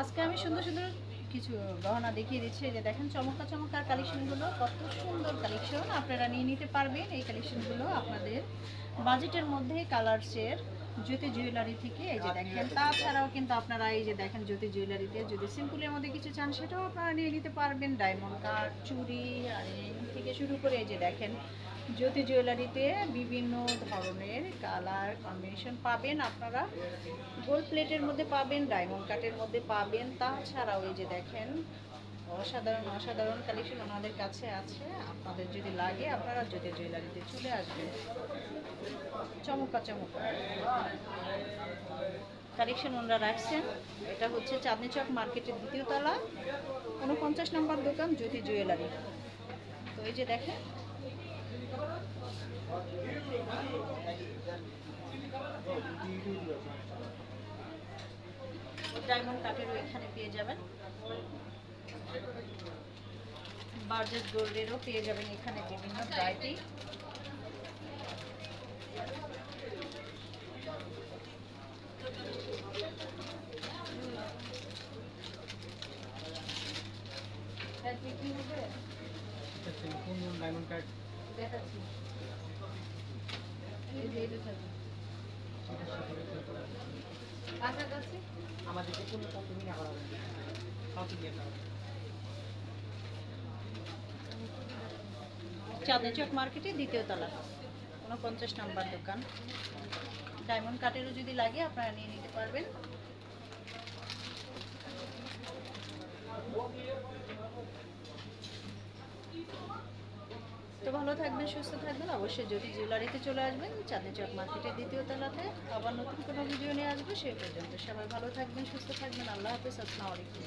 আজকে আমি সুন্দর সুন্দর কিছু গহনা দেখিয়ে দিচ্ছি। এই যে দেখেন চমৎকার চমৎকার কালেকশনগুলো, কত সুন্দর কালেকশন, আপনারা নিয়ে নিতে পারবেন এই কালেকশনগুলো আপনাদের বাজেটের মধ্যে। কালারসের জ্যোতি জুয়েলারি থেকে এই যে দেখেন। তাছাড়াও কিন্তু আপনারা এই যে দেখেন জ্যোতি জুয়েলারিতে যদি সিম্পলের মধ্যে কিছু চান সেটাও আপনারা নিয়ে নিতে পারবেন। ডায়মন্ড কাট, চুড়ি আর থেকে শুরু করে এই যে দেখেন জ্যোতি জুয়েলারিতে বিভিন্ন ধরনের কালার কম্বিনেশন পাবেন আপনারা। গোল্ড প্লেটের মধ্যে পাবেন, ডায়মন্ড কাটের মধ্যে পাবেন। তাছাড়াও এই যে দেখেন অসাধারণ অসাধারণ কালেকশন ওনাদের কাছে আছে। আপনাদের যদি লাগে আপনারা জ্যোতি জুয়েলারিতে চলে আসবেন। চমৎকার চমৎকার কালেকশন ওনারা রাখছেন। এটা হচ্ছে চাঁদনি চক মার্কেটের দ্বিতীয় তলা, 49 নম্বর দোকান জ্যোতি জুয়েলারি। তো এই যে দেখেন ডায়মন্ড কাটেরও এখানে পেয়ে যাবেন, বার্জেস গোল্ডেরও পেয়ে যাবেন এখানে বিভিন্ন ভ্যারাইটি। ডায়মন্ড কার্ড দেখাচ্ছি কাছাকাছি আমাদের যে কোনো তুমি না করা হবে সাউথ ইন্ডিয়ান চাঁদনি চক মার্কেটে দ্বিতীয় তলা, 49 নম্বর দোকান। ডায়মন্ড কাটেরও যদি লাগে আপনারা নিয়ে নিতে পারবেন। তো ভালো থাকবেন, সুস্থ থাকবেন। অবশ্যই যদি জুয়েলারিতে চলে আসবেন চাঁদনি চক মার্কেটের দ্বিতীয় তলাতে। আবার নতুন কোনো ভিডিও নিয়ে আসবো। সেই পর্যন্ত সবাই ভালো থাকবেন, সুস্থ থাকবেন। আল্লাহ হাফেজ, আসসালামু আলাইকুম।